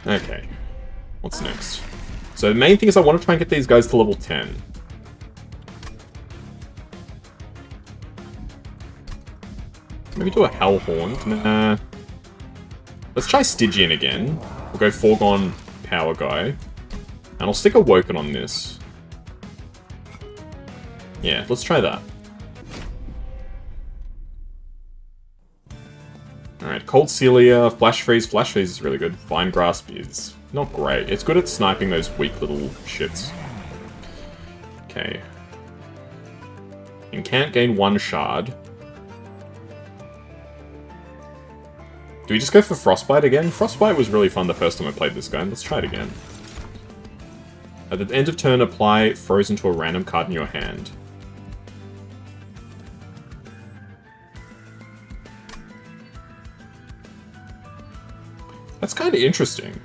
Okay. What's next? So the main thing is I want to try and get these guys to level 10. Maybe do a Hellhorn. Nah. Let's try Stygian again. We'll go Foregone Power Guy. And I'll stick Awoken on this. Yeah, let's try that. Alright, Cold Celia, Flash Freeze. Flash Freeze is really good. Vine Grasp is not great. It's good at sniping those weak little shits. Okay. And can't gain 1 shard. Do we just go for Frostbite again? Frostbite was really fun the first time I played this game. Let's try it again. At the end of turn, apply Frozen to a random card in your hand. That's kind of interesting.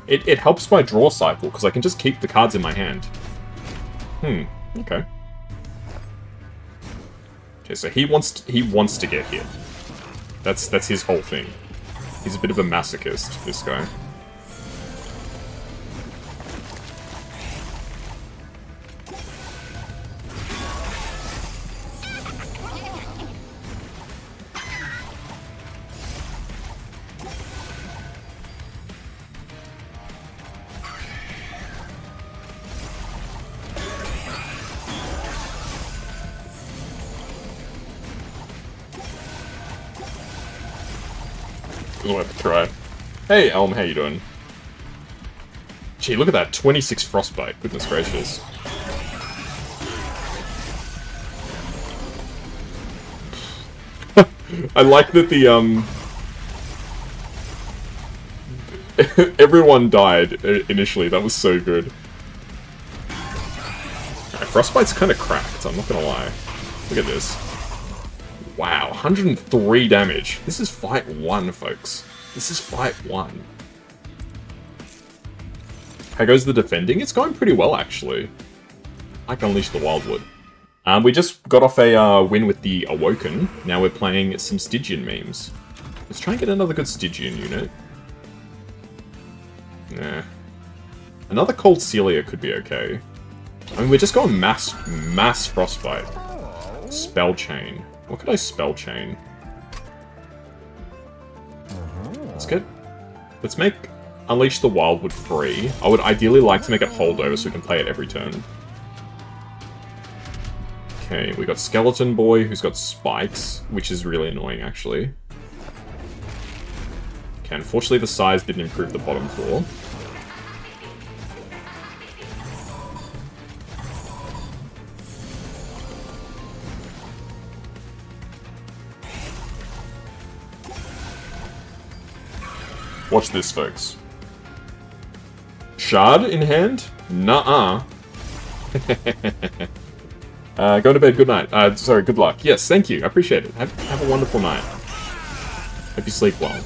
It helps my draw cycle, because I can just keep the cards in my hand. Okay. Okay, so he wants to get hit. That's his whole thing. He's a bit of a masochist, this guy. We'll have to try. Hey, Elm, how you doing? Gee, look at that. 26 Frostbite. Goodness gracious. I like that the, everyone died initially. That was so good. Right, Frostbite's kind of cracked, I'm not gonna lie. Look at this. Wow, 103 damage. This is fight 1, folks. This is fight 1. How goes the defending? It's going pretty well, actually. I can unleash the Wildwood. We just got off a win with the Awoken. Now we're playing some Stygian memes. Let's try and get another good Stygian unit. Nah. Another Cold Celia could be okay. I mean, we're just going mass Frostbite. Spell Chain. What could I Spell Chain? Let's make Unleash the Wildwood free. I would ideally like to make it holdover so we can play it every turn. Okay, we got Skeleton Boy who's got spikes, which is really annoying actually. Okay, unfortunately the size didn't improve the bottom floor. Watch this, folks. Shard in hand? Nuh-uh. Go to bed, good night. Sorry, good luck. Yes, thank you, I appreciate it. Have a wonderful night. Hope you sleep well.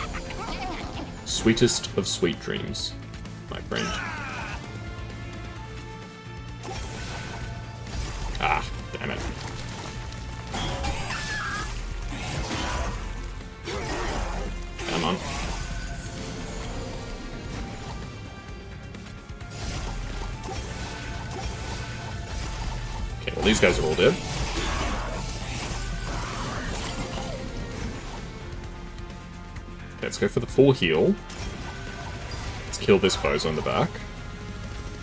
Sweetest of sweet dreams, my friend. Ah, damn it. Come on. Okay, well these guys are all dead. Okay, let's go for the full heal. Let's kill this bozo in the back.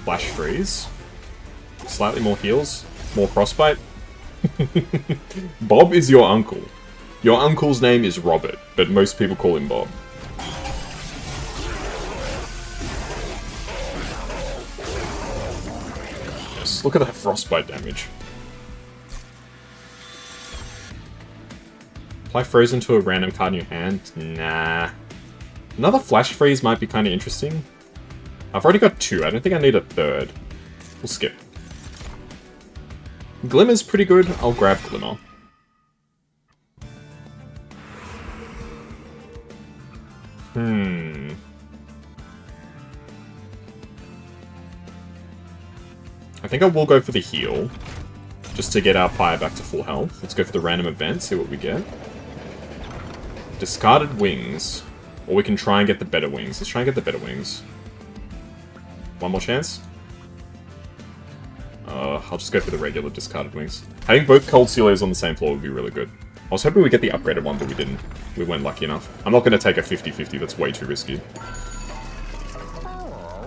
Flash freeze. Slightly more heals. More frostbite. Bob is your uncle. Your uncle's name is Robert, but most people call him Bob. Yes, look at that frostbite damage. Apply frozen to a random card in your hand? Nah. Another flash freeze might be kind of interesting. I've already got 2, I don't think I need a 3rd. We'll skip. Glimmer's pretty good, I'll grab Glimmer. I think I will go for the heal, just to get our Pyre back to full health. Let's go for the random event, see what we get. Discarded Wings. Or we can try and get the better wings. Let's try and get the better wings. One more chance? I'll just go for the regular discarded wings. Having both Cold Celias on the same floor would be really good. I was hoping we'd get the upgraded one, but we didn't. We weren't lucky enough. I'm not going to take a 50-50, that's way too risky.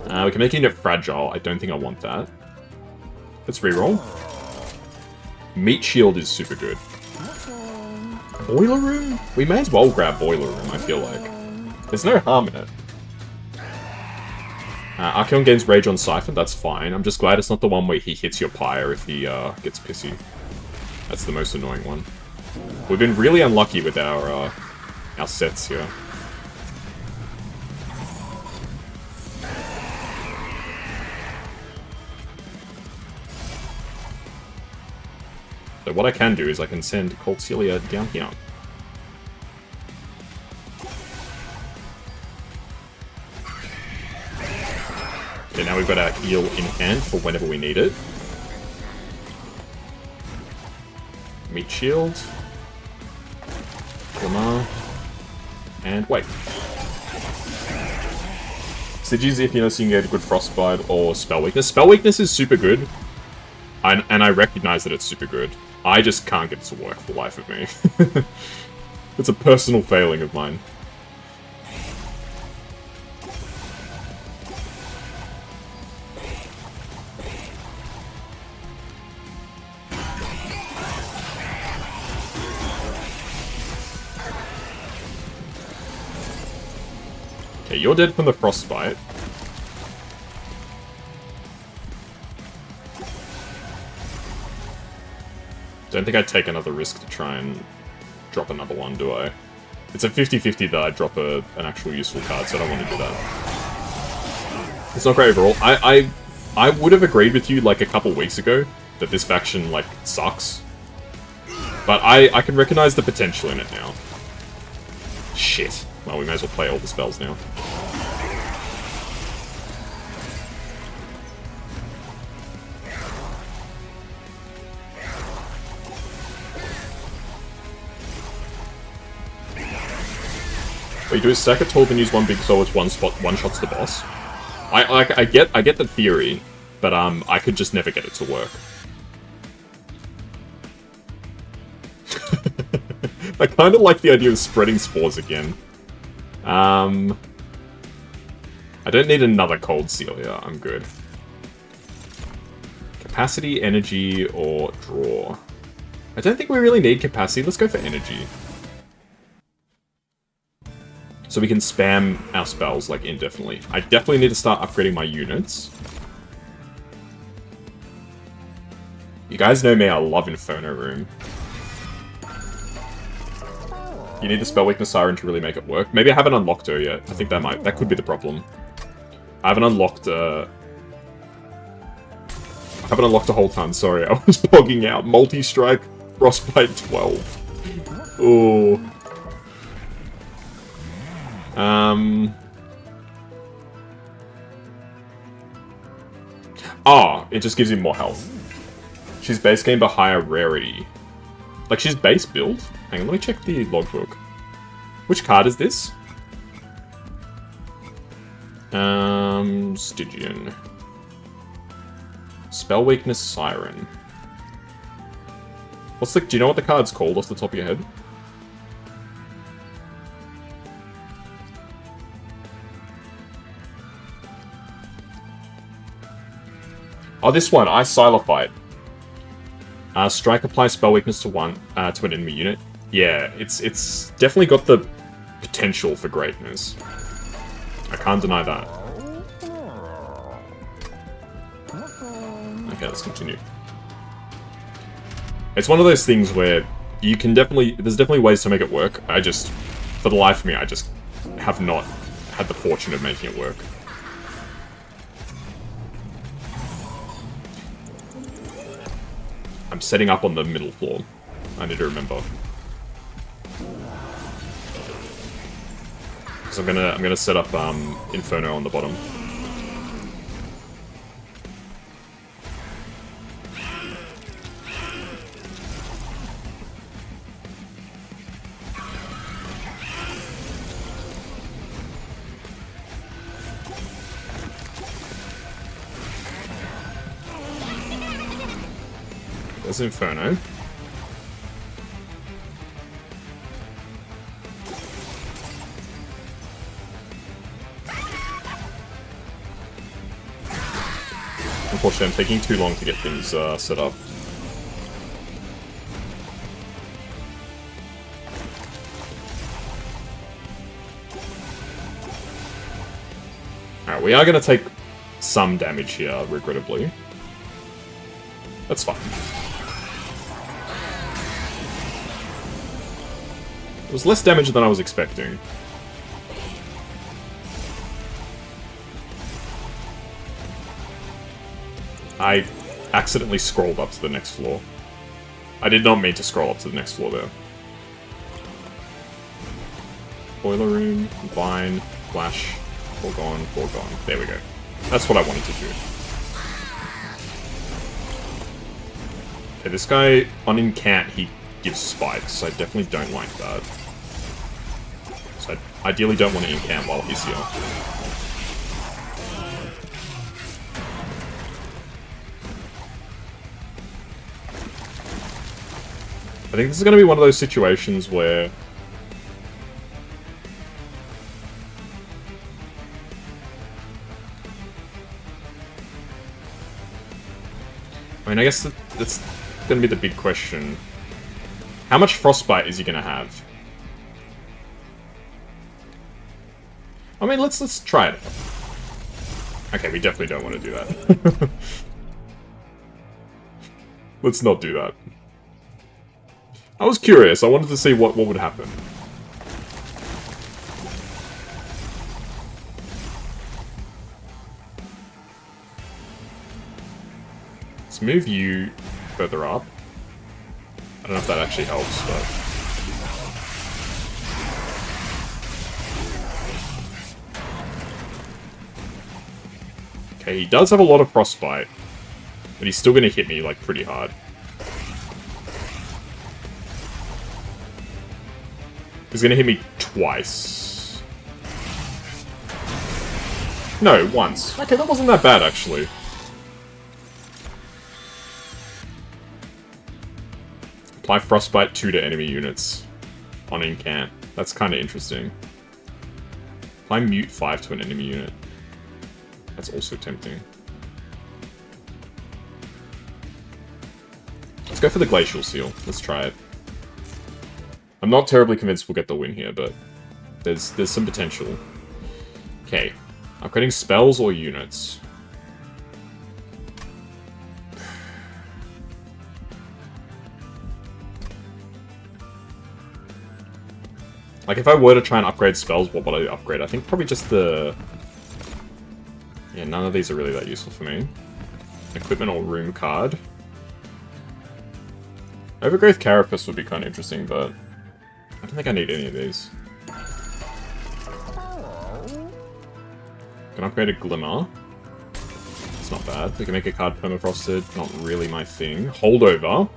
We can make it fragile. I don't think I want that. Let's reroll. Meat Shield is super good. Boiler Room? We may as well grab Boiler Room, I feel like. There's no harm in it. Archeon gains Rage on Siphon, that's fine. I'm just glad it's not the one where he hits your pyre if he gets pissy. That's the most annoying one. We've been really unlucky with our sets here. So what I can do is I can send Cold Celia down here. Okay, now we've got our heal in hand for whenever we need it. Meat Shield. Lamar. And wait. Sigis if you know so you can get a good Frostbite or Spell Weakness. Spell Weakness is super good. And I recognize that it's super good. I just can't get it to work for the life of me. It's a personal failing of mine. Okay, you're dead from the Frostbite. Don't think I'd take another risk to try and drop another one, do I? It's a 50-50 that I drop an actual useful card, so I don't want to do that. It's not great overall. I would have agreed with you, like, a couple weeks ago that this faction, like, sucks. But I can recognize the potential in it now. Shit. Well, we may as well play all the spells now. What you do is stack a 12 and use one big soul, which one-shots the boss. I get the theory, but I could just never get it to work. I kind of like the idea of spreading spores again. I don't need another Cold Celia, I'm good. Capacity, energy, or draw. I don't think we really need capacity, let's go for energy. So we can spam our spells, like, indefinitely. I definitely need to start upgrading my units. You guys know me, I love Inferno Room. You need the Spell Weakness Siren to really make it work. Maybe I haven't unlocked her yet. I think that could be the problem. I haven't unlocked the whole ton, sorry. I was bogging out. Multi-strike, Frostbite 12. Ooh. Oh, it just gives him more health. She's base game but higher rarity. Like, she's base build? Hang on, let me check the logbook. Which card is this? Stygian. Spell Weakness Siren. Do you know what the card's called off the top of your head? Oh, this one, I Silophyte. Strike applies spell weakness to an enemy unit. Yeah, it's definitely got the potential for greatness. I can't deny that. Okay, let's continue. It's one of those things where you can there's definitely ways to make it work. For the life of me, I just have not had the fortune of making it work. I'm setting up on the middle floor. I need to remember. So I'm gonna set up Inferno on the bottom. There's Inferno. Unfortunately, I'm taking too long to get things set up. Alright, we are going to take some damage here, regrettably. That's fine. It was less damage than I was expecting. I accidentally scrolled up to the next floor. I did not mean to scroll up to the next floor there. Boiler room, vine, flash, foregone, foregone. There we go. That's what I wanted to do. Okay, this guy, on incant, he gives spikes. I definitely don't like that. So I ideally don't want to incant while he's here. I think this is going to be one of those situations where... I mean, I guess that's going to be the big question. How much frostbite is he going to have? I mean, let's try it. Okay, we definitely don't want to do that. Let's not do that. I was curious. I wanted to see what would happen. Let's move you further up. I don't know if that actually helps, but... Okay, he does have a lot of frostbite, but he's still going to hit me, like, pretty hard. He's going to hit me twice. No, once. Okay, that wasn't that bad, actually. Apply Frostbite 2 to enemy units on incant. That's kind of interesting. Apply Mute 5 to an enemy unit. That's also tempting. Let's go for the Glacial Seal. Let's try it. I'm not terribly convinced we'll get the win here, but there's some potential. Okay. Upgrading spells or units? Like, if I were to try and upgrade spells, what would I upgrade? I think probably just the... Yeah, none of these are really that useful for me. Equipment or room card. Overgrowth Carapace would be kind of interesting, but... I don't think I need any of these. Can upgrade a Glimmer. It's not bad. We can make a card permafrosted. Not really my thing. Holdover.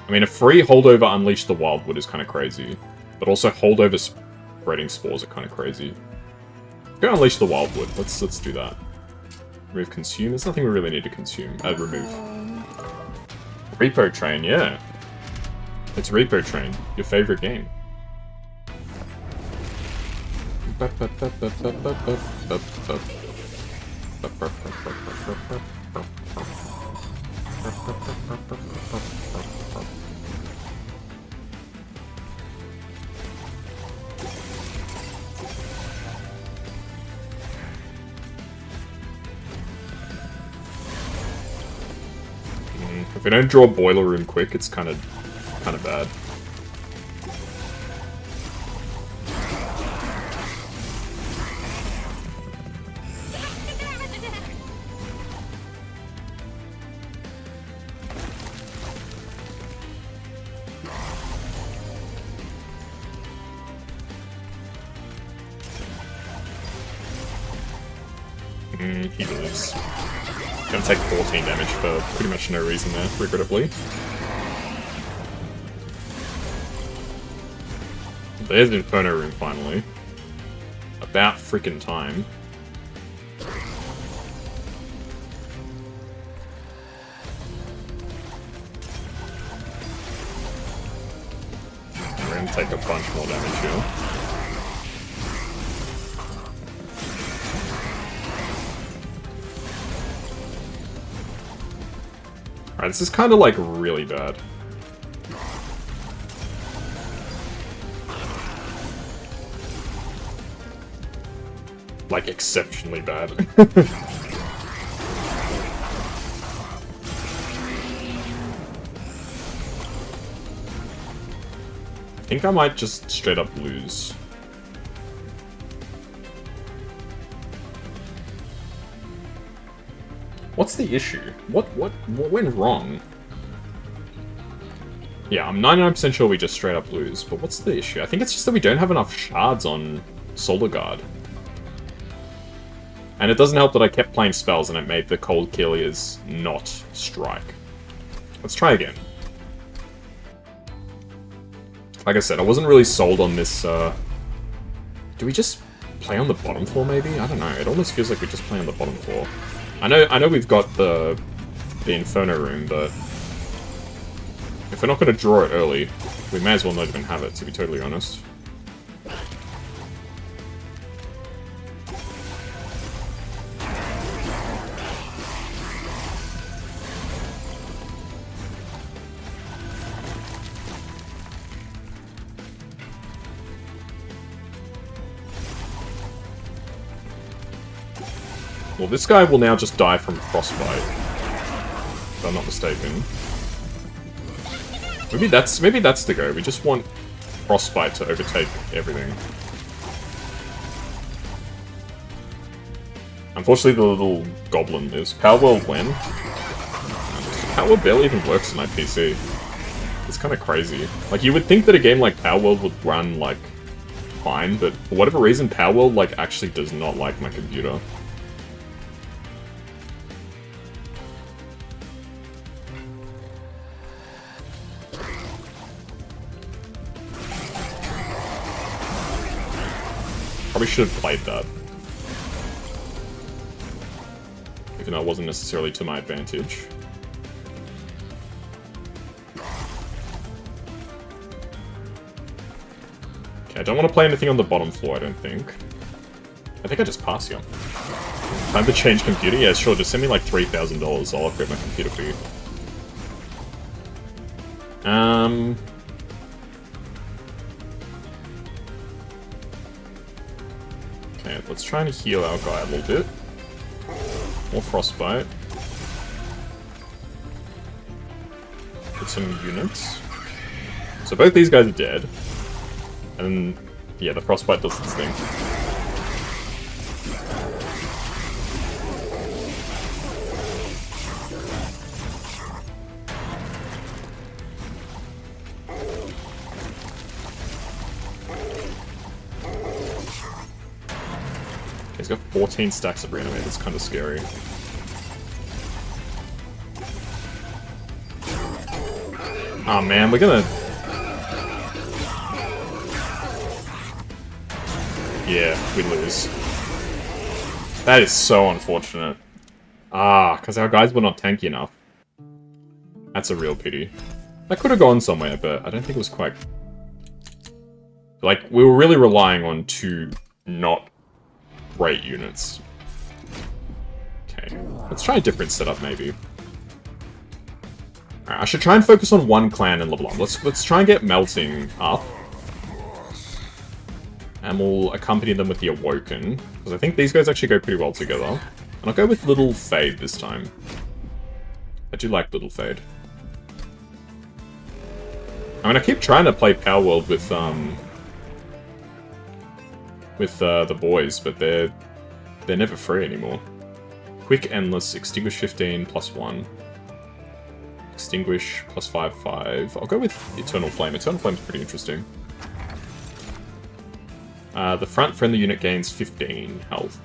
I mean, a free Holdover Unleash the Wildwood is kind of crazy. But also Holdover Spreading Spores are kind of crazy. Go Unleash the Wildwood. Let's do that. Remove Consume. There's nothing we really need to consume. Remove. Repo Train, yeah. It's Repo Train, your favorite game. If we don't draw Boiler Room quick, it's kind of bad. He lives. Gonna take 14 damage for pretty much no reason there, regrettably. There's the Inferno Room, finally. About frickin' time. and take a bunch more damage here. Alright, this is kind of like really bad. Like exceptionally bad. I think I might just straight up lose. What's the issue? What went wrong? Yeah, I'm 99% sure we just straight up lose, but what's the issue? I think it's just that we don't have enough shards on Solar Guard. And it doesn't help that I kept playing spells and it made the Cold Killias not strike. Let's try again. Like I said, I wasn't really sold on this, Do we just play on the bottom floor, maybe? I don't know. It almost feels like we just play on the bottom floor. I know we've got the Inferno room, but if we're not going to draw it early, we may as well not even have it, to be totally honest. Well, this guy will now just die from Frostbite, if I'm not mistaken. Maybe that's the go. We just want Frostbite to overtake everything. Unfortunately, the little goblin is Power World when? Power World barely even works on my PC. It's kind of crazy. Like, you would think that a game like Power World would run, like, fine, but for whatever reason, Power World, like, actually does not like my computer. Probably should have played that. Even though it wasn't necessarily to my advantage. Okay, I don't want to play anything on the bottom floor, I don't think. I think I just passed you. Time to change computer? Yeah, sure, just send me like $3,000, I'll upgrade my computer for you. Okay, let's try and heal our guy a little bit. More Frostbite. Put some units. So both these guys are dead. And yeah, the Frostbite does its thing. He's got 14 stacks of reanimate, that's kind of scary. Oh man, we're gonna... Yeah, we lose. That is so unfortunate. Ah, because our guys were not tanky enough. That's a real pity. That could have gone somewhere, but I don't think it was quite... Like, we were really relying on two not great units. Okay, let's try a different setup, maybe. Alright, I should try and focus on one clan and level up. Let's try and get Melting up. And we'll accompany them with the Awoken. Because I think these guys actually go pretty well together. And I'll go with Little Fade this time. I do like Little Fade. I mean, I keep trying to play Power World with the boys, but they're never free anymore. Quick Endless, Extinguish 15, +1. Extinguish, +5/5. I'll go with Eternal Flame. Eternal Flame's pretty interesting. The front friendly unit gains 15 health.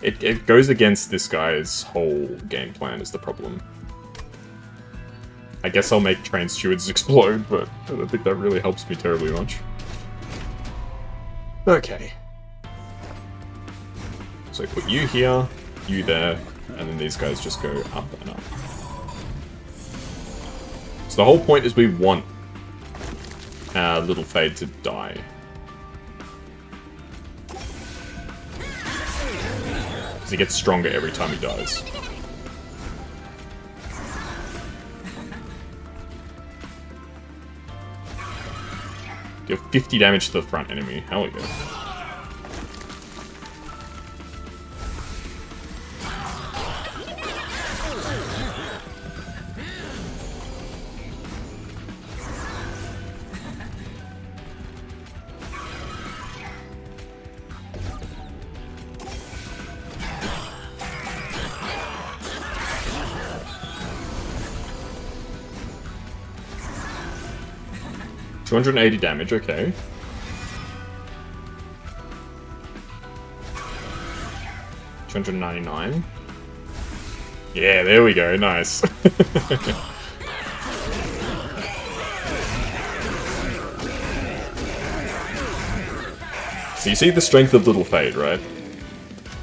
It goes against this guy's whole game plan is the problem. I guess I'll make Train Stewards explode, but I don't think that really helps me terribly much. Okay. So put you here, you there, and then these guys just go up and up. So the whole point is we want Little Fade to die. Because he gets stronger every time he dies. Deal 50 damage to the front enemy. Hell yeah. $280 damage, okay. $299. Yeah, there we go, nice. So you see the strength of Little Fade, right?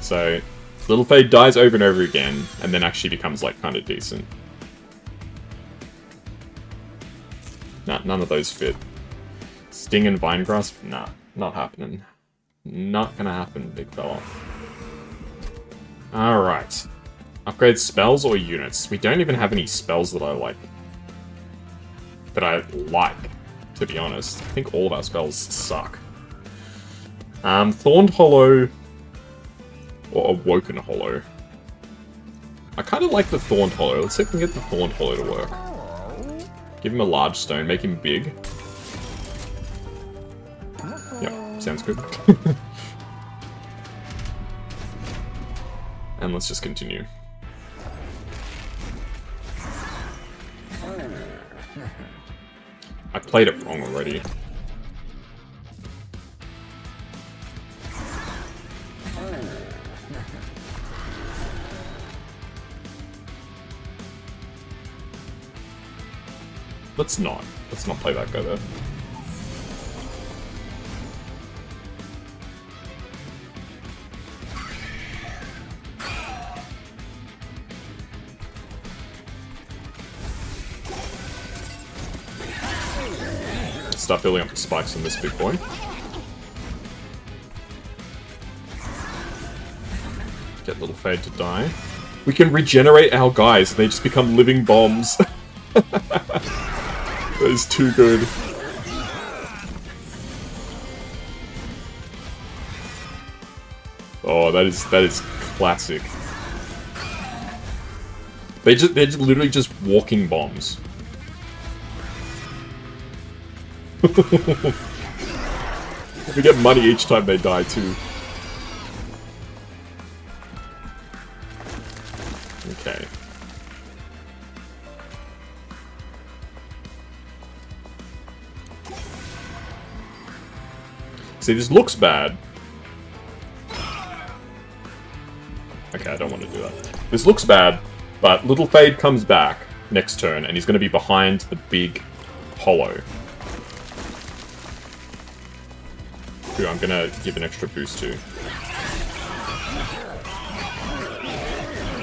So, Little Fade dies over and over again, and then actually becomes, like, kind of decent. Nah, none of those fit. Sting and Vine Grasp? Nah, not happening. Not gonna happen, big fella. Alright. Upgrade spells or units? We don't even have any spells that I like. To be honest. I think all of our spells suck. Thorned Hollow or Awoken Hollow. I kind of like the Thorned Hollow. Let's see if we can get the Thorned Hollow to work. Give him a large stone, make him big. Yep, sounds good. And let's just continue. I played it wrong already. Let's not play that guy there. Start building up the spikes on this big boy. Get Little Fade to die. We can regenerate our guys, and they just become living bombs. That is too good. Oh, that is classic. They're literally just walking bombs. We get money each time they die too. Okay. See, this looks bad. Okay, I don't want to do that. This looks bad, but Little Fade comes back next turn, and he's going to be behind the big hollow. Who I'm going to give an extra boost to.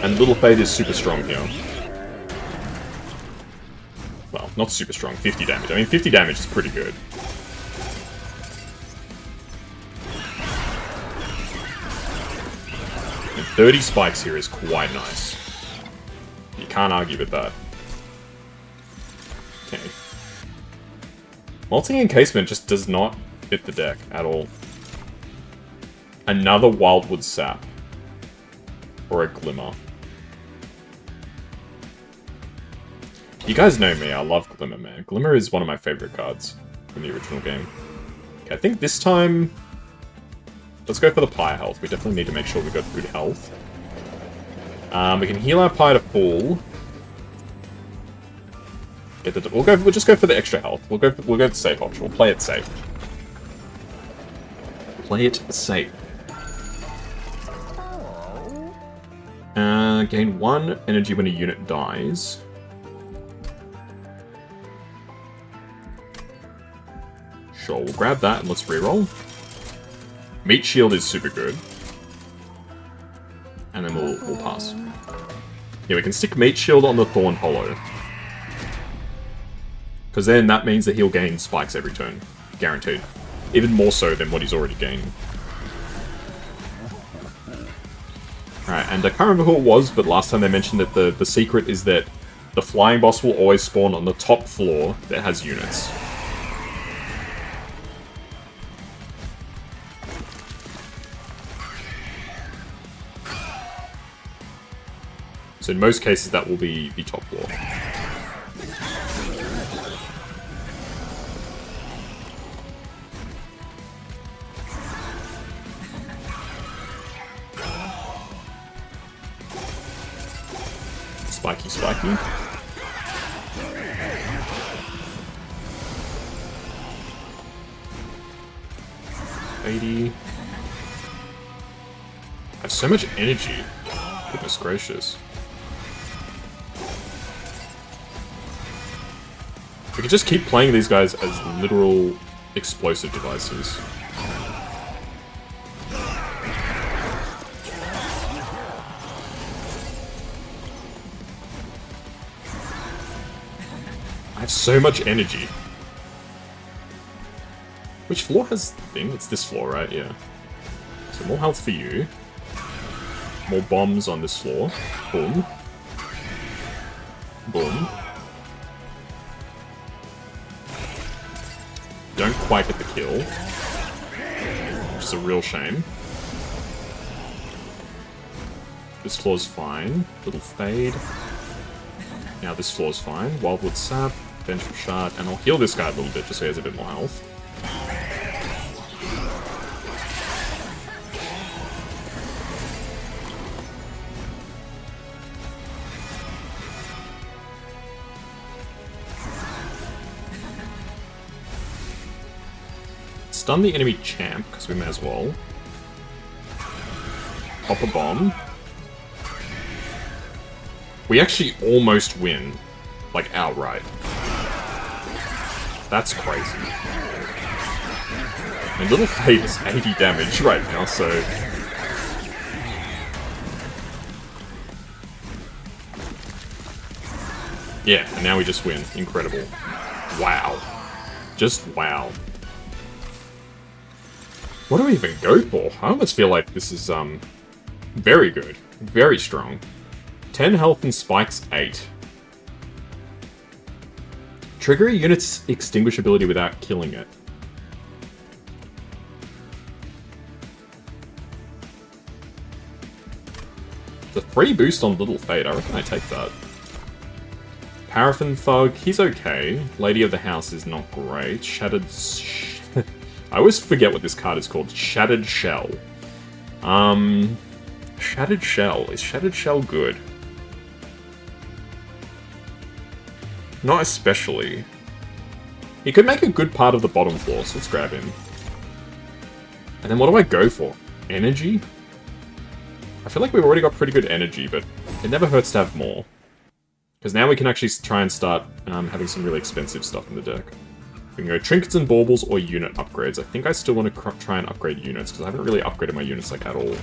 And Little Fade is super strong here. Well, not super strong, 50 damage. I mean, 50 damage is pretty good. And 30 spikes here is quite nice. You can't argue with that. Okay. Multi-encasement just does not fit the deck at all. Another Wildwood Sap. Or a Glimmer. You guys know me, I love Glimmer, man. Glimmer is one of my favorite cards from the original game. Okay, I think this time... Let's go for the Pyre health. We definitely need to make sure we've got good health. We can heal our Pyre to full. We'll just go for the extra health. We'll go the safe option. We'll play it safe. Play it safe. Gain 1 energy when a unit dies. Sure, we'll grab that and let's reroll. Meat Shield is super good. And then we'll pass. Yeah, we can stick Meat Shield on the Thorn Hollow. Because then that means that he'll gain spikes every turn. Guaranteed. Even more so than what he's already gained. Alright, and I can't remember who it was, but last time they mentioned that the secret is that the flying boss will always spawn on the top floor that has units. So in most cases that will be the top floor. Spiky, spiky. I have so much energy. Goodness gracious. We could just keep playing these guys as literal explosive devices. I have so much energy. Which floor has the thing? It's this floor, right? Yeah. So more health for you. More bombs on this floor. Boom. Boom. Don't quite get the kill. Which is a real shame. This floor's fine. Little fade. Now this floor's fine. Wildwood sap. Vengeful shard. And I'll heal this guy a little bit just so he has a bit more health. Stun the enemy champ, because we may as well. Pop a bomb. We actually almost win. Like, outright. That's crazy. And Little Fade is 80 damage right now, so... Yeah, and now we just win. Incredible. Wow. Just wow. What do we even go for? I almost feel like this is, very good. Very strong. 10 health and spikes 8. Trigger a unit's extinguish ability without killing it. The free boost on Little Fade, I reckon I take that. Paraffin Thug, he's okay. Lady of the House is not great. Shattered... I always forget what this card is called. Shattered Shell. Shattered Shell. Is Shattered Shell good? Not especially. He could make a good part of the bottom floor, so let's grab him. And then what do I go for? Energy? I feel like we've already got pretty good energy, but it never hurts to have more. Because now we can actually try and start having some really expensive stuff in the deck. We can go trinkets and baubles or unit upgrades. I think I still want to try and upgrade units, because I haven't really upgraded my units like at all.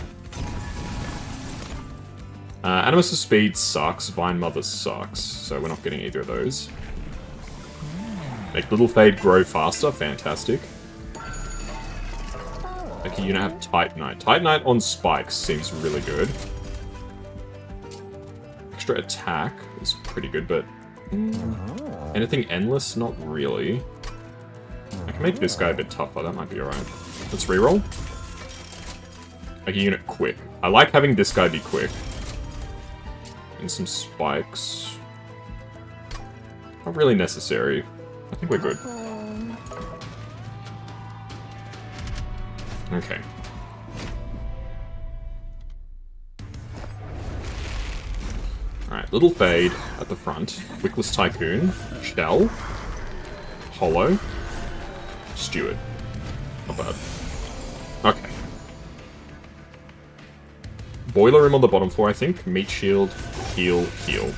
Animus of Speed sucks, Vine Mother sucks, so we're not getting either of those. Make Little Fade grow faster, fantastic. Make a unit have Titanite. Titanite on spikes seems really good. Extra attack is pretty good, but... anything endless? Not really. I can make this guy a bit tougher, that might be alright. Let's reroll. Make a unit quick. I like having this guy be quick. And some spikes. Not really necessary. I think we're good. Okay. Alright, Little Fade at the front. Wickless Tycoon. Shell. Hollow. Steward. Not bad. Okay. Boiler room on the bottom floor, I think. Meat shield. Heal. Heal.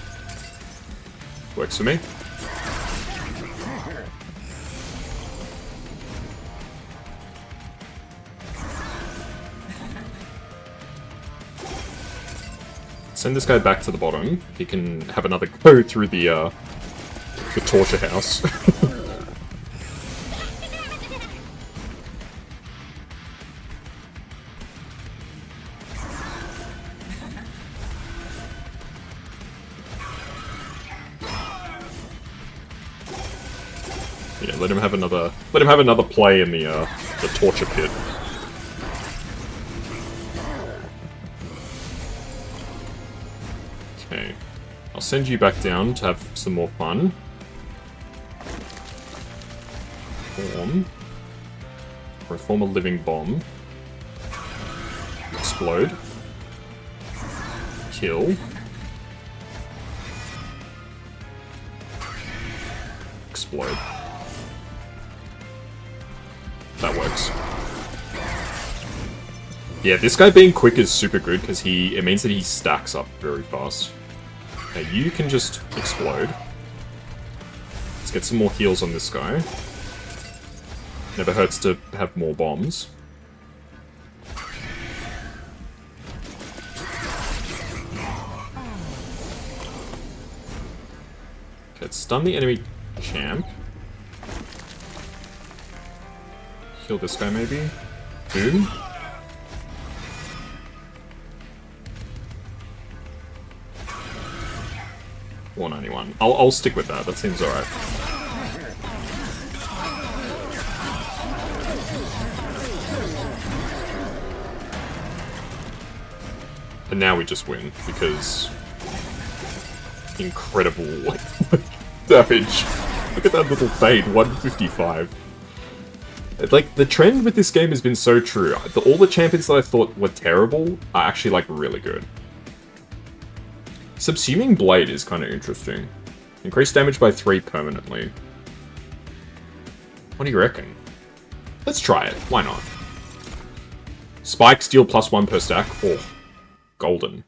Works for me. Send this guy back to the bottom. He can have another go through the The torture house. Yeah, let him have another play in the torture pit. Okay. I'll send you back down to have some more fun. Form a living bomb. Explode. Kill. Explode. That works. Yeah, this guy being quick is super good because it means that he stacks up very fast. Okay, you can just explode. Let's get some more heals on this guy. Never hurts to have more bombs. Okay, let's stun the enemy champ. Kill this guy maybe. Boom. $491. I'll stick with that. That seems alright. And now we just win because incredible damage. Look at that little fade, 155. Like, the trend with this game has been so true. All the champions that I thought were terrible are actually, like, really good. Subsuming Blade is kind of interesting. Increase damage by 3 permanently. What do you reckon? Let's try it. Why not? Spike, steal +1 per stack. Oh, golden.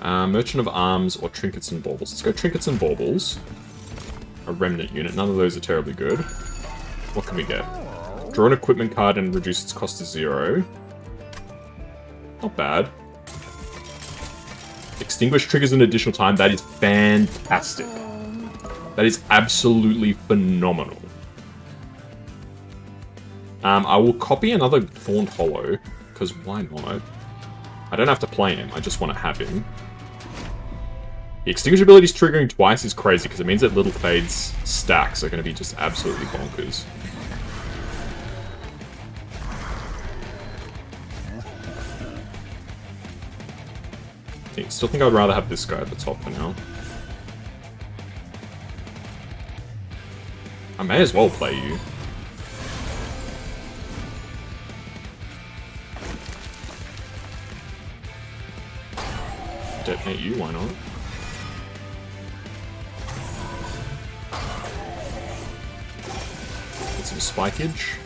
Merchant of Arms or Trinkets and Baubles. Let's go Trinkets and Baubles. A Remnant unit. None of those are terribly good. What can we get? Draw an equipment card and reduce its cost to 0. Not bad. Extinguish triggers an additional time. That is fantastic. That is absolutely phenomenal. I will copy another Thorned Hollow, because why not? I don't have to play him, I just want to have him. The Extinguish abilities triggering twice is crazy, because it means that Little Fade's stacks are going to be just absolutely bonkers. Still think I'd rather have this guy at the top for now. I may as well play you. Detonate you, why not? Get some spikeage.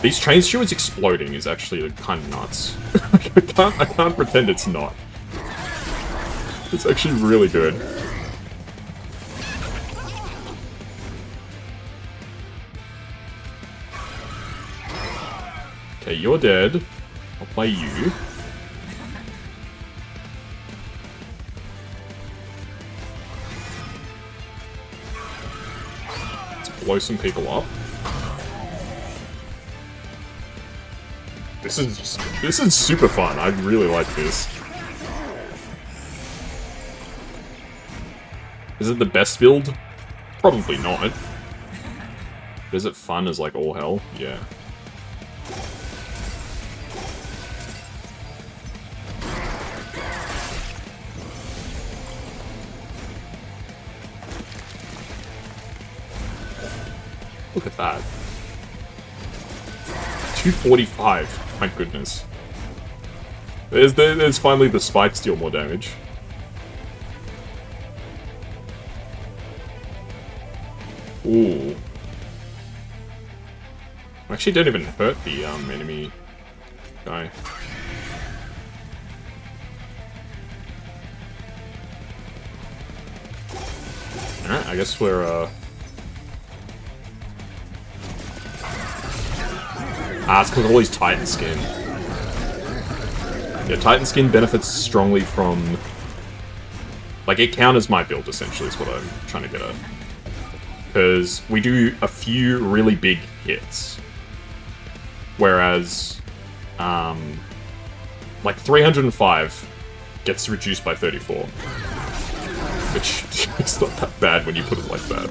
These train stewards exploding is actually kind of nuts. I can't pretend it's not. It's actually really good. Okay, you're dead. I'll play you. Let's blow some people up. This is super fun. I really like this. Is it the best build? Probably not. But is it fun as like all hell? Yeah. Look at that. 245. My goodness. There's finally the spikes deal more damage. Ooh. Actually don't even hurt the enemy guy. I guess we're, it's because of all these Titan skin. Yeah, Titan skin benefits strongly from... Like, it counters my build, essentially, is what I'm trying to get at. Because we do a few really big hits. Whereas, like, 305 gets reduced by 34. Which is not that bad when you put it like that.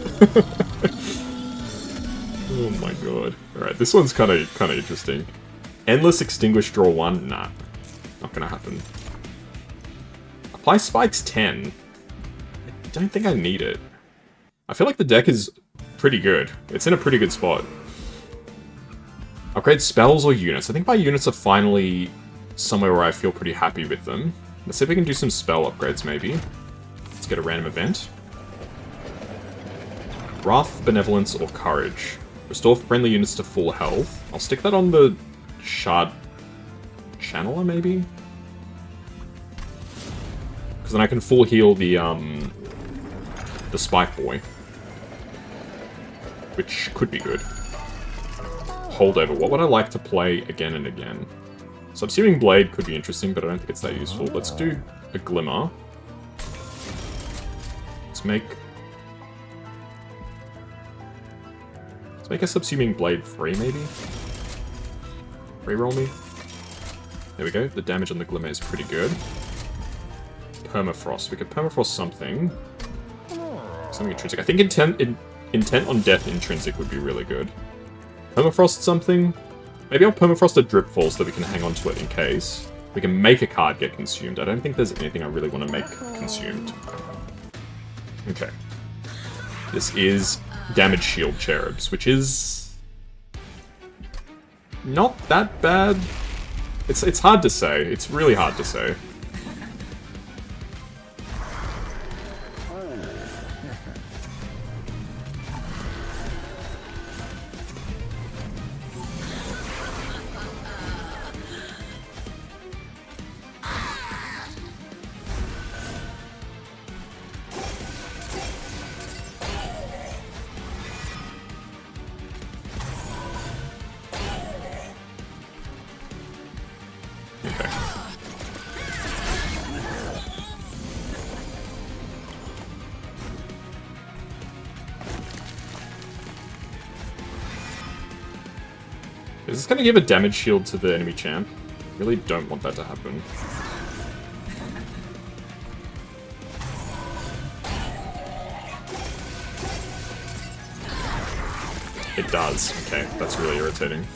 Oh my god. Alright, this one's kind of interesting. Endless extinguish, draw 1? Nah. Not gonna happen. Apply spikes 10. I don't think I need it. I feel like the deck is pretty good. It's in a pretty good spot. Upgrade spells or units. I think my units are finally somewhere where I feel pretty happy with them. Let's see if we can do some spell upgrades, maybe. Let's get a random event. Wrath, Benevolence, or Courage. Restore friendly units to full health. I'll stick that on the Shard Channeler, maybe? Because then I can full heal the Spike Boy. Which could be good. Holdover. What would I like to play again and again? Subsuming Blade could be interesting, but I don't think it's that useful. Let's do a Glimmer. Let's make a Subsuming Blade free, maybe? Reroll me. There we go. The damage on the Glimmer is pretty good. Permafrost. We could Permafrost something. Something intrinsic. I think Intent on Death intrinsic would be really good. Permafrost something. Maybe I'll Permafrost a Dripfall so that we can hang on to it in case. We can make a card get consumed. I don't think there's anything I really want to make consumed. Okay. This is Damage Shield Cherubs, which is... not that bad. It's hard to say. It's really hard to say. Is this going to give a damage shield to the enemy champ? Really don't want that to happen. It does. Okay, that's really irritating.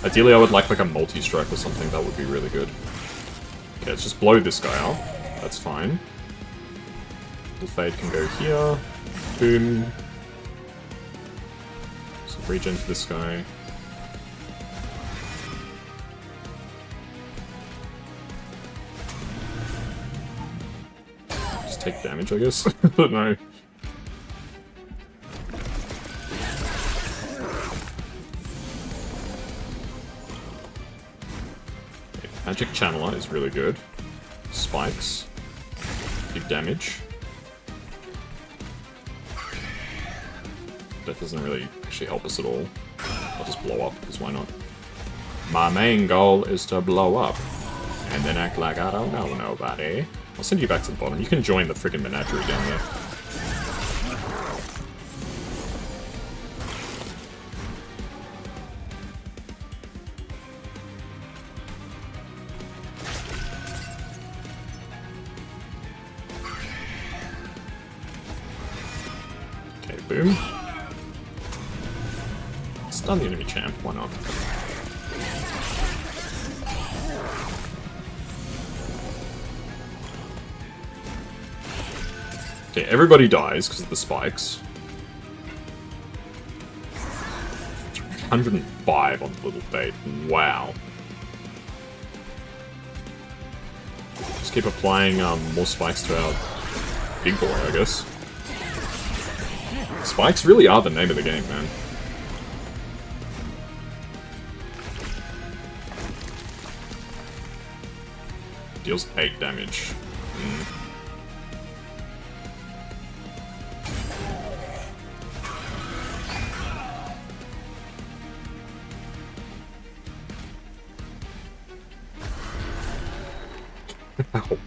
Ideally, I would like a multi-strike or something. That would be really good. Okay, let's just blow this guy out. That's fine. The Fade can go here. Boom. So regen to this guy. Just take damage, I guess. I don't know. Magic Channeler is really good. Spikes. Big damage. That doesn't really actually help us at all. I'll just blow up, because why not? My main goal is to blow up. And then act like I don't know nobody. I'll send you back to the bottom. You can join the friggin' menagerie down there. Boom. Stun the enemy champ, why not? Okay, everybody dies because of the spikes. 105 on the little fade. Wow. Just keep applying more spikes to our big boy, I guess. Spikes really are the name of the game, man. Deals 8 damage. Ow.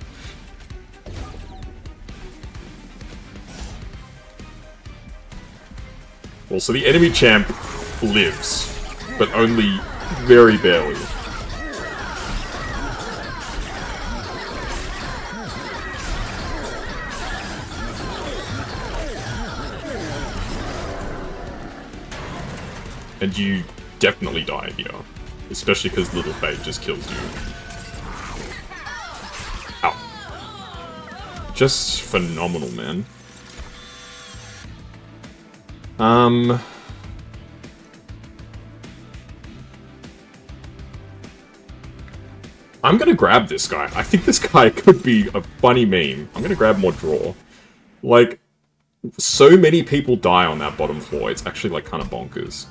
Well, so the enemy champ lives, but only very barely. And you definitely die here, especially because Little Fade just kills you. Ow. Just phenomenal, man. I'm gonna grab this guy. I think this guy could be a funny meme. I'm gonna grab more draw. Like, so many people die on that bottom floor. It's actually, like, kind of bonkers.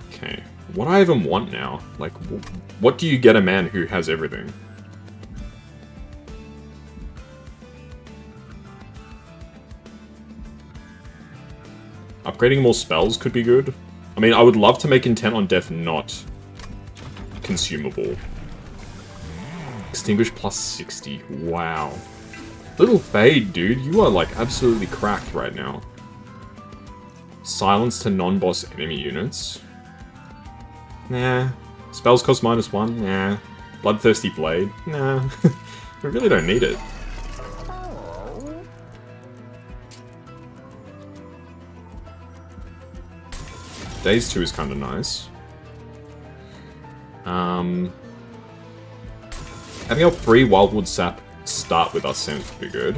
Okay. What do I even want now? Like, what do you get a man who has everything? Upgrading more spells could be good. I mean, I would love to make Intent on Death not consumable. Extinguish plus 60. Wow. Little Fade, dude. You are, like, absolutely cracked right now. Silence to non-boss enemy units. Nah. Spells cost -1. Nah. Bloodthirsty Blade. Nah. We really don't need it. Days 2 is kind of nice. Having our free Wildwood Sap start with us seems pretty good.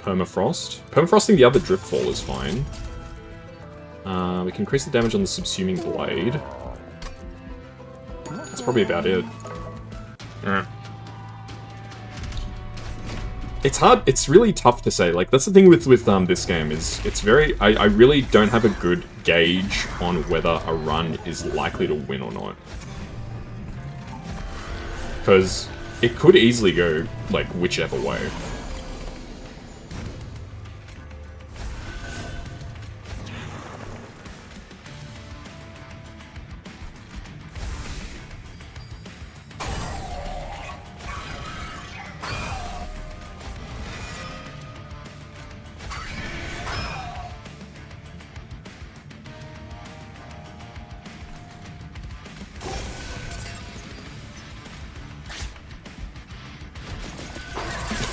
Permafrost. Permafrosting the other Driftfall is fine. We can increase the damage on the Subsuming Blade. That's probably about it. It's hard, it's really tough to say. Like, that's the thing with this game, is it's very... I really don't have a good gauge on whether a run is likely to win or not. Because it could easily go, like, whichever way.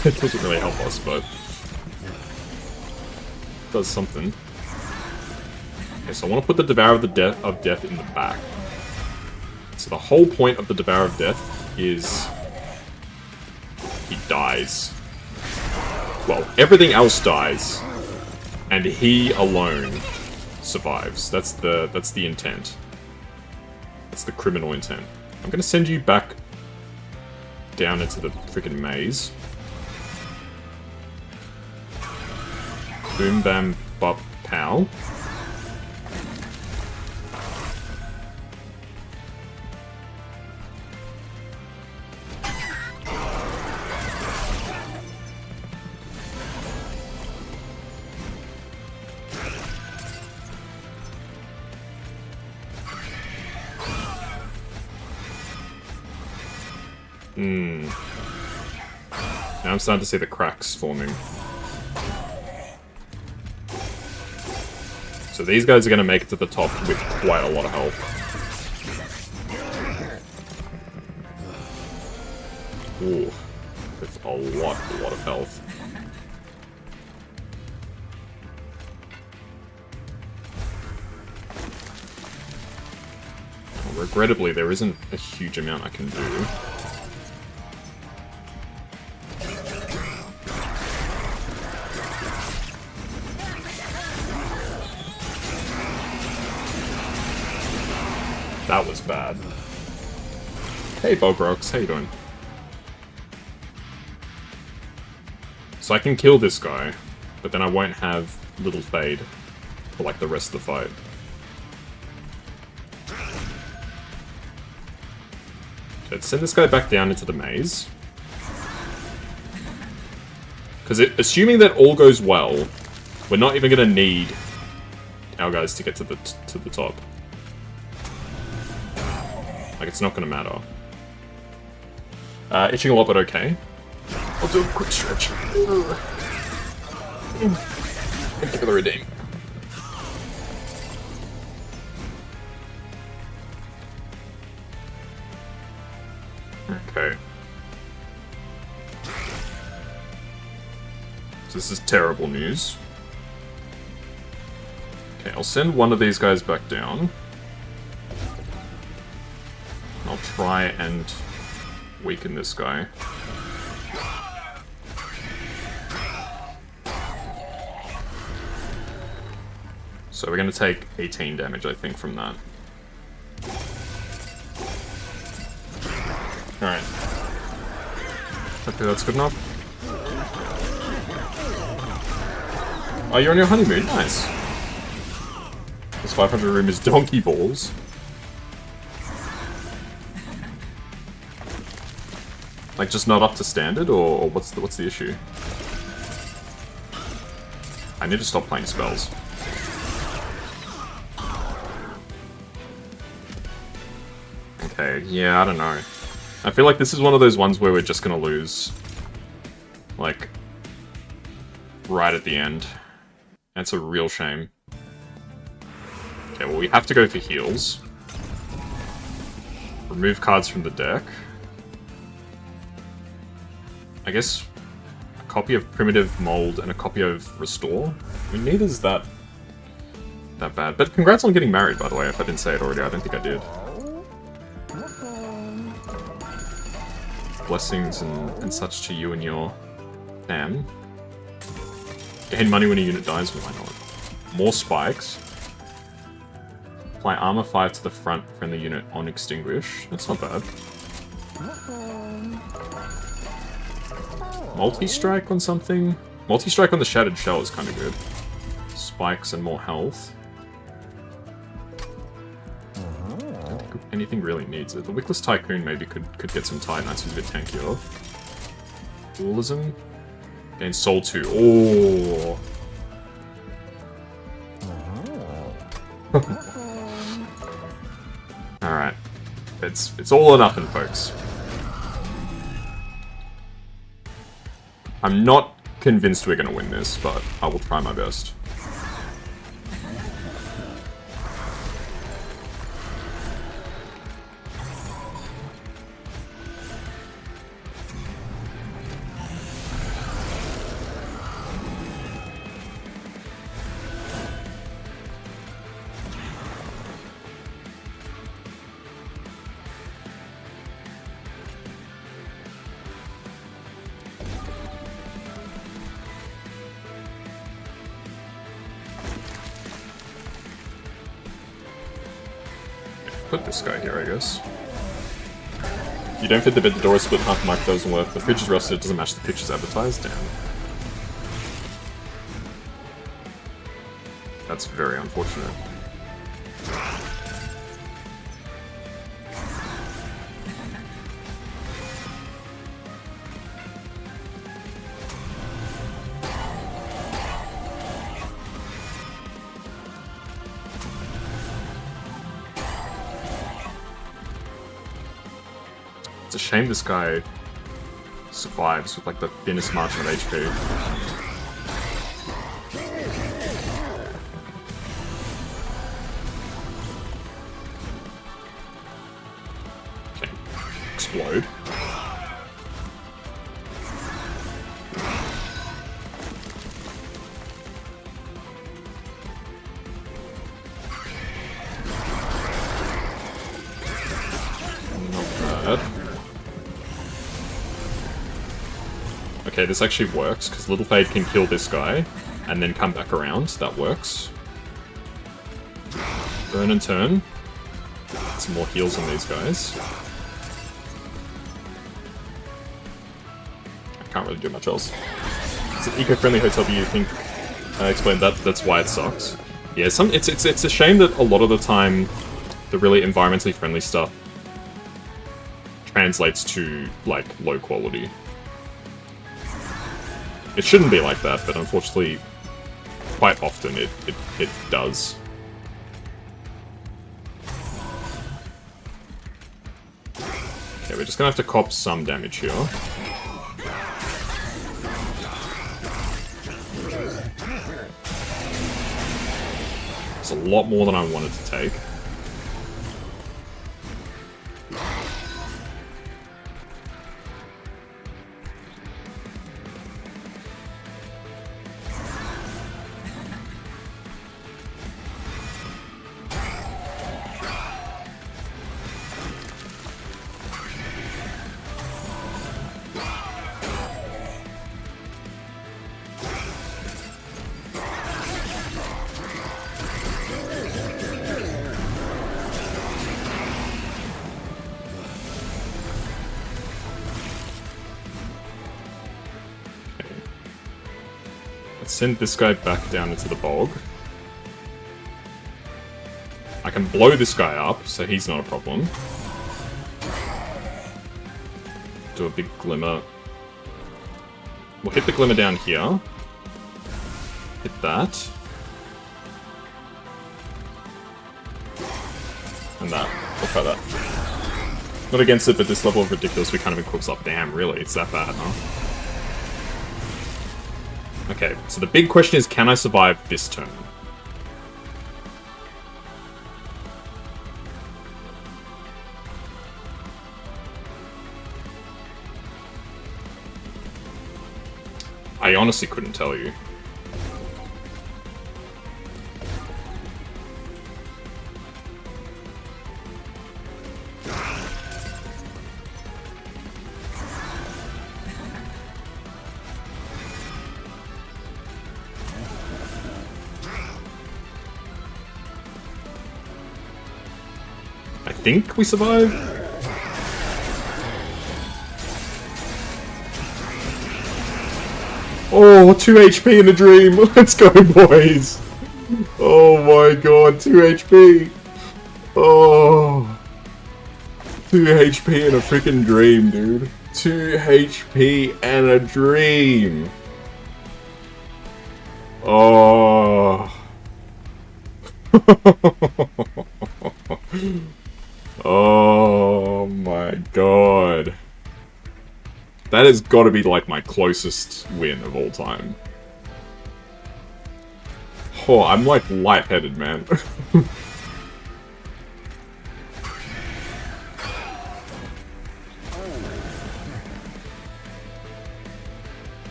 It doesn't really help us, but it does something. Okay, so I want to put the Devourer of Death in the back. So the whole point of the Devourer of Death is he dies. Well, everything else dies, and he alone survives. That's the intent. That's the criminal intent. I'm gonna send you back down into the freaking maze. Boom, bam, bop, pow. Now I'm starting to see the cracks forming. So these guys are going to make it to the top with quite a lot of health. Ooh, with a lot of health. Well, regrettably, there isn't a huge amount I can do. That was bad. Hey, Bogrox, how you doing? So I can kill this guy, but then I won't have Little Fade for like the rest of the fight. Let's send this guy back down into the maze. Because assuming that all goes well, we're not even going to need our guys to get to the top. Like, it's not going to matter. Itching a lot, but okay. I'll do a quick stretch. Thank you for the redeem. Okay. So this is terrible news. Okay, I'll send one of these guys back down. I'll try and weaken this guy. So we're going to take 18 damage, I think, from that. Alright. Okay, that's good enough. Oh, you're on your honeymoon? Nice. This 500 room is donkey balls. Like, just not up to standard, or what's the issue? I need to stop playing spells. Okay, yeah, I don't know. I feel like this is one of those ones where we're just gonna lose. Like, right at the end. That's a real shame. Okay, well, we have to go for heals. Remove cards from the deck. I guess a copy of Primitive Mold and a copy of Restore. I mean, neither's that bad. But congrats on getting married, by the way, if I didn't say it already. I don't think I did. Blessings and such to you and your fam. Gain money when a unit dies, why not? More spikes. Apply armor 5 to the front friendly unit on extinguish. That's not bad. Multi-strike on something? Multi-strike on the Shattered Shell is kind of good. Spikes and more health. I don't think anything really needs it. The Wickless Tycoon maybe could get some Titanites who's a bit tankier. Dualism. Gain Soul 2. Oh. Alright. It's all or nothing, folks. I'm not convinced we're gonna win this, but I will try my best. Put this guy here, I guess. You don't fit the bed, the door is split, half the mic doesn't work, the fridge is rusted, it doesn't match the pictures advertised, damn. That's very unfortunate. It's a shame this guy survives with like the thinnest margin of HP. Okay. Explode. Okay, this actually works, because Little Fade can kill this guy, and then come back around. That works. Burn and turn. Get some more heals on these guys. I can't really do much else. It's an eco-friendly hotel, but you think I explained that. That's why it sucks. Yeah, it's a shame that a lot of the time, the really environmentally friendly stuff translates to like low quality. It shouldn't be like that, but unfortunately, quite often it does. Okay, we're just gonna have to cop some damage here. It's a lot more than I wanted to take. Send this guy back down into the bog. I can blow this guy up, so he's not a problem. Do a big glimmer. We'll hit the glimmer down here. Hit that. And that. We'll try that. Not against it, but this level of ridiculous we can't even cook up. Damn, really? It's that bad, huh? Okay, so the big question is, can I survive this turn? I honestly couldn't tell you. I think we survive. Oh, 2 HP in a dream. Let's go, boys. Oh my god, 2 HP. Oh. 2 HP in a freaking dream, dude. 2 HP and a dream. Oh. Oh my god. That has got to be like my closest win of all time. Oh, I'm like lightheaded, man.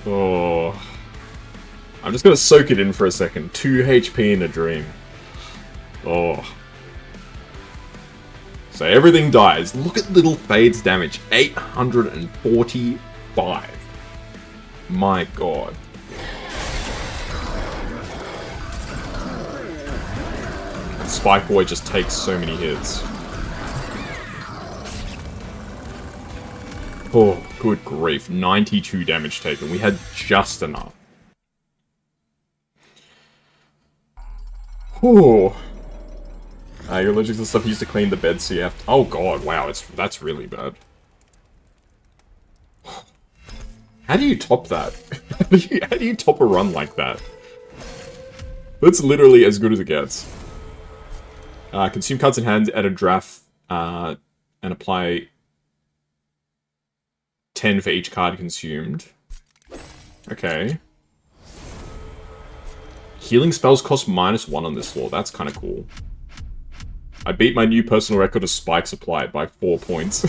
Oh. I'm just gonna soak it in for a second. 2 HP in a dream. Oh. So everything dies. Look at Little Fade's damage. 845. My god. Spike Boy just takes so many hits. Oh, good grief. 92 damage taken. We had just enough. Oh. You're allergic to the stuff used to clean the bed, so you have to... Oh god, wow, that's really bad. How do you top that? How do you top a run like that? That's literally as good as it gets. Consume cards in hand, add a draft, and apply 10 for each card consumed. Okay. Healing spells cost -1 on this floor. That's kind of cool. I beat my new personal record of spikes applied by 4 points.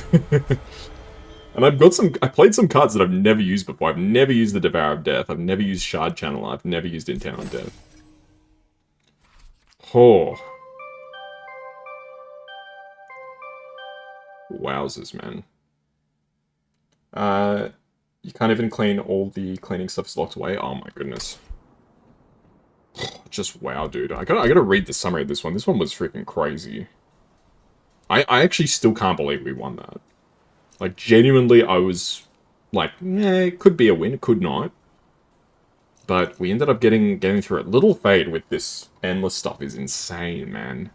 And I played some cards that I've never used before. I've never used the Devour of Death. I've never used Shard Channel. I've never used Intent on Death. Oh. Wowzers, man. You can't even clean. All the cleaning stuff is locked away. Oh my goodness. Just wow, dude. I gotta read the summary of this one. This one was freaking crazy. I actually still can't believe we won that. Like, genuinely, I was like, it could be a win, it could not. But we ended up getting through it. Little Fade with this endless stuff is insane, man.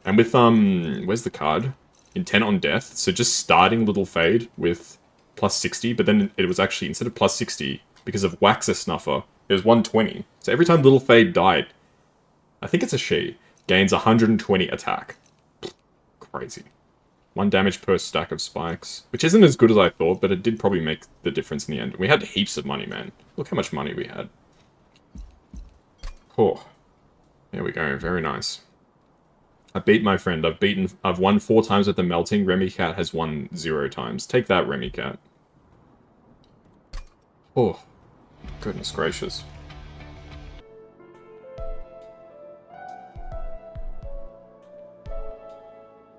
And with, where's the card? Intent on Death. So just starting Little Fade with plus 60, but then it was actually, instead of plus 60, because of Waxer Snuffer, it was 120. So every time Little Fade died, I think it's a she, gains 120 attack. Crazy. 1 damage per stack of spikes, which isn't as good as I thought, but it did probably make the difference in the end. We had heaps of money, man. Look how much money we had. Oh, there we go. Very nice. I beat my friend. I've won 4 times with the melting. Remy Cat has won 0 times. Take that, Remy Cat. Oh, goodness gracious.